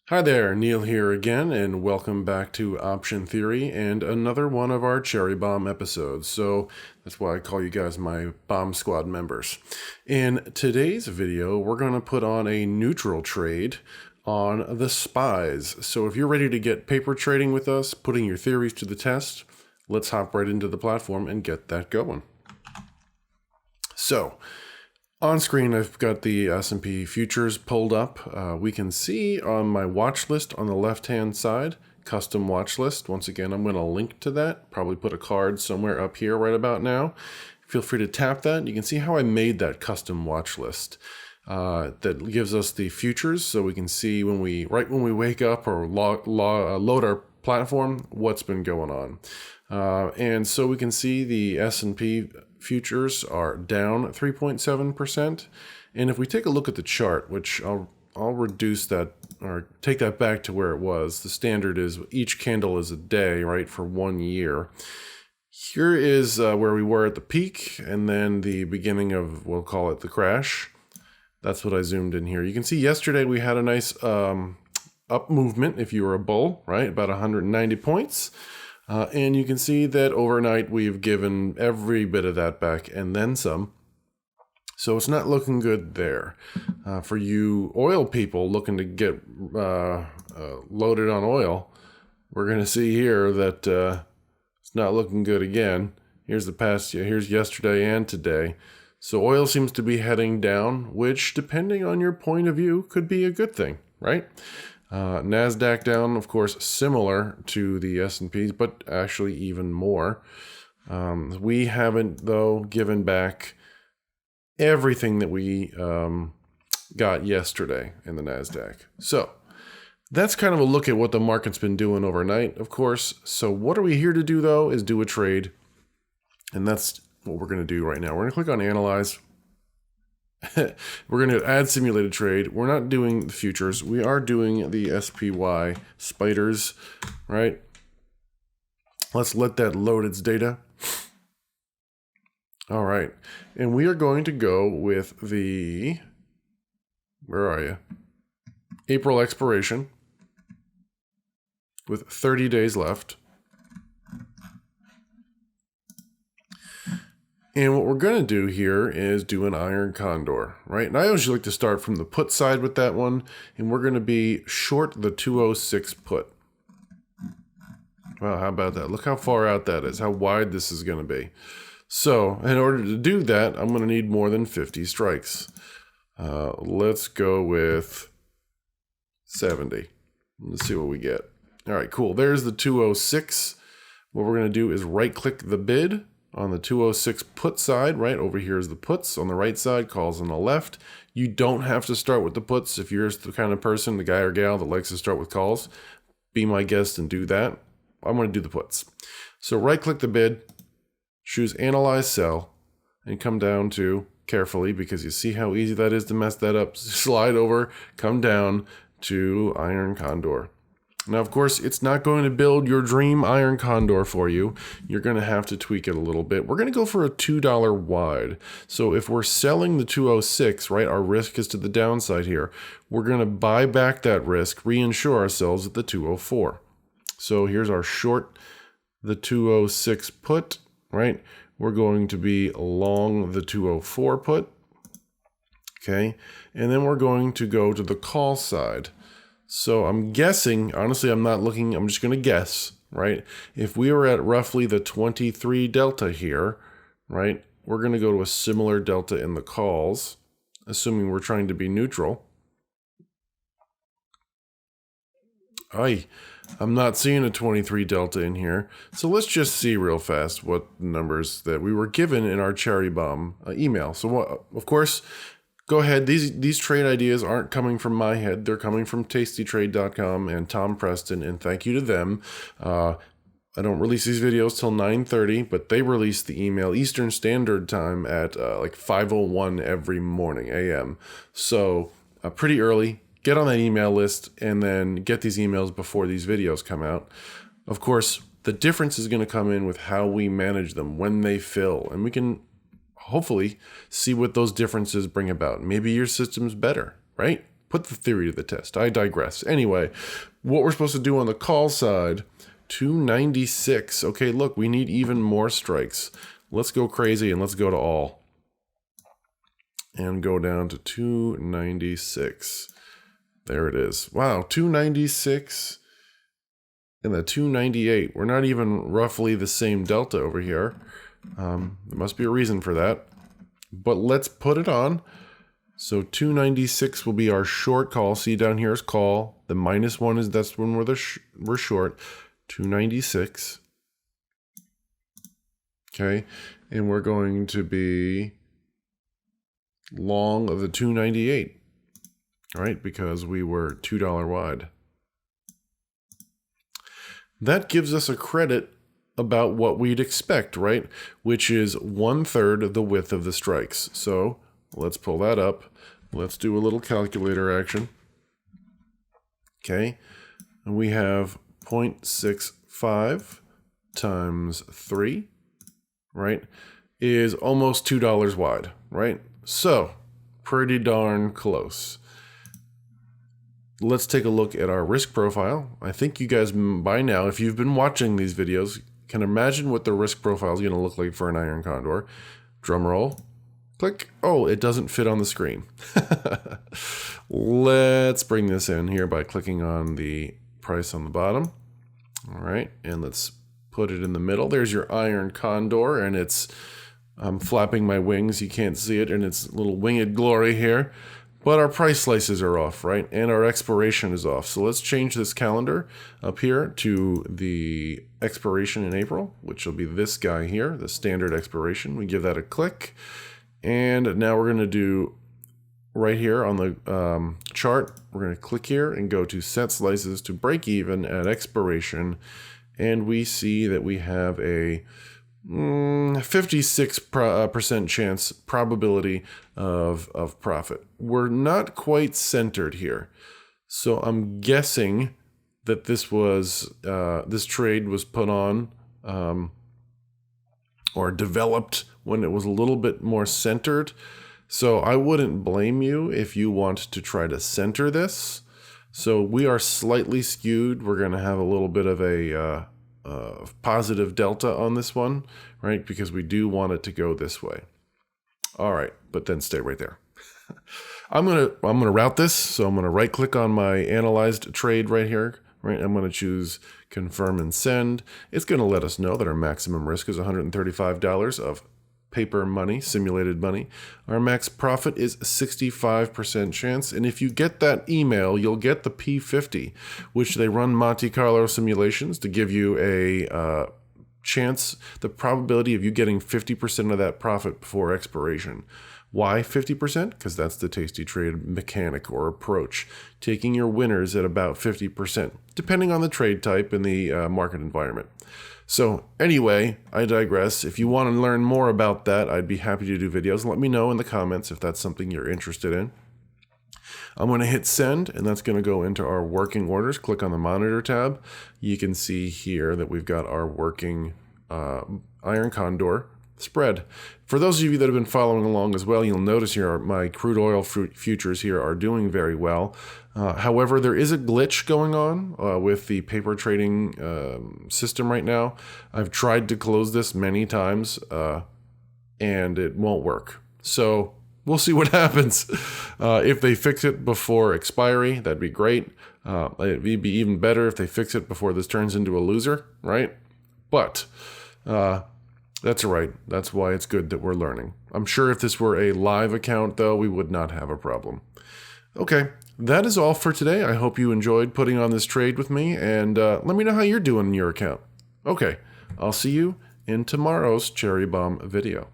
Hi there, Neil here again, and welcome back to Option Theory and another one of our Cherry Bomb episodes. So that's why I call you guys my Bomb Squad members. In today's video, we're going to put on a neutral trade on the SPYs. So if you're ready to get paper trading with us, putting your theories to the test, let's hop right into the platform and get that going. So on screen, I've got the S&P futures pulled up. We can see on my watch list on the left-hand side, custom watch list. Once again, I'm going to link to that, probably put a card somewhere up here right about now. Feel free to tap that. You can see how I made that custom watch list. That gives us the futures, so we can see right when we wake up or load our platform, what's been going on. And so we can see the S&P futures are down 3.7%. And if we take a look at the chart, which I'll reduce that or take that back to where it was. The standard is each candle is a day, right, for 1 year. Here is where we were at the peak and then the beginning of, we'll call it the crash. That's what I zoomed in here. You can see yesterday we had a nice up movement if you were a bull, right, about 190 points. And you can see that overnight we've given every bit of that back and then some. So it's not looking good there. For you oil people looking to get loaded on oil, we're going to see here that it's not looking good again. Here's the past, here's yesterday and today. So oil seems to be heading down, which depending on your point of view could be a good thing, right? Nasdaq down, of course, similar to the S&Ps, but actually even more. We haven't, though, given back everything that we got yesterday in the Nasdaq. So that's kind of a look at what the market's been doing overnight, of course. So what are we here to do, though, is do a trade. And that's what we're going to do right now. We're going to click on Analyze. We're going to add simulated trade. We're not doing the futures. We are doing the SPY spiders, right? Let's let that load its data. All right. And we are going to go with the, where are you? April expiration with 30 days left. And what we're going to do here is do an iron condor, right? And I always like to start from the put side with that one. And we're going to be short the 206 put. Wow, how about that? Look how far out that is, how wide this is going to be. So in order to do that, I'm going to need more than 50 strikes. Let's go with 70. Let's see what we get. All right, cool. There's the 206. What we're going to do is right click the bid on the 206 put side, right? Over here is the puts on the right side, calls on the left. You don't have to start with the puts if you're the kind of person, the guy or gal that likes to start with calls. Be my guest and do that. I'm going to do the puts. So right click the bid, choose Analyze Sell, and come down to, carefully, because you see how easy that is to mess that up, slide over, come down to Iron Condor. Now, of course, it's not going to build your dream iron condor for you. You're going to have to tweak it a little bit. We're going to go for a $2 wide. So if we're selling the 206, right, our risk is to the downside here. We're going to buy back that risk, reinsure ourselves at the 204. So here's our short, the 206 put, right? We're going to be long the 204 put, okay? And then we're going to go to the call side. So I'm guessing, honestly, I'm not looking, I'm just going to guess, right? If we were at roughly the 23 delta here, right, we're going to go to a similar delta in the calls, assuming we're trying to be neutral. I'm not seeing a 23 delta in here. So let's just see real fast what numbers that we were given in our Cherry Bomb email. So what, of course, go ahead. These trade ideas aren't coming from my head. They're coming from tastytrade.com and Tom Preston, and thank you to them. I don't release these videos till 9:30, but they release the email Eastern Standard Time at like 5:01 every morning a.m. So pretty early. Get on that email list and then get these emails before these videos come out. Of course, the difference is going to come in with how we manage them, when they fill, and we can hopefully see what those differences bring about. Maybe your system's better, right? put the theory to the test. I digress. Anyway, what we're supposed to do on the call side, 296. Okay, look, we need even more strikes. Let's go crazy and let's go to all. And go down to 296. There it is. Wow, 296 and the 298. We're not even roughly the same delta over here. There must be a reason for that. But let's put it on. So 296 will be our short call. See down here is call. The -1 is that's when we're short. 296. Okay, and we're going to be long of the 298. All right, because we were $2 wide. That gives us a credit about what we'd expect, right? Which is 1/3 the width of the strikes. So let's pull that up. Let's do a little calculator action. Okay, and we have 0.65 times 3, right, is almost $2 wide, right? So pretty darn close. Let's take a look at our risk profile. I think you guys by now, if you've been watching these videos, can imagine what the risk profile is going to look like for an iron condor. Drum roll. Click. Oh, it doesn't fit on the screen. Let's bring this in here by clicking on the price on the bottom. All right, and let's put it in the middle. There's your iron condor, and I'm flapping my wings. You can't see it in its little winged glory here. But our price slices are off, right? And our expiration is off. So let's change this calendar up here to the expiration in April, which will be this guy here, the standard expiration. We give that a click. And now we're going to do right here on the chart, we're going to click here and go to set slices to break even at expiration. And we see that we have a 56% chance probability of profit. We're not quite centered here. So I'm guessing that this was this trade was put on or developed when it was a little bit more centered. So I wouldn't blame you if you want to try to center this. So we are slightly skewed. We're going to have a little bit of a positive delta on this one, right? Because we do want it to go this way. All right, but then stay right there. I'm gonna route this. So I'm gonna right click on my analyzed trade right here. Right, I'm gonna choose confirm and send. It's gonna let us know that our maximum risk is $135 of paper money, simulated money. Our max profit is 65% chance. And if you get that email, you'll get the P50, which they run Monte Carlo simulations to give you a chance, the probability of you getting 50% of that profit before expiration. Why 50%? Because that's the Tasty Trade mechanic or approach, taking your winners at about 50%, depending on the trade type and the market environment. So anyway, I digress. If you want to learn more about that, I'd be happy to do videos. Let me know in the comments if that's something you're interested in. I'm going to hit send, and that's going to go into our working orders. Click on the monitor tab. You can see here that we've got our working iron condor spread. For those of you that have been following along as well, you'll notice here my crude oil futures here are doing very well. However, there is a glitch going on with the paper trading system right now. I've tried to close this many times and it won't work. So we'll see what happens. If they fix it before expiry, that'd be great. It'd be even better if they fix it before this turns into a loser, right? But that's all right. That's why it's good that we're learning. I'm sure if this were a live account, though, we would not have a problem. Okay, that is all for today. I hope you enjoyed putting on this trade with me, and let me know how you're doing in your account. Okay, I'll see you in tomorrow's Cherry Bomb video.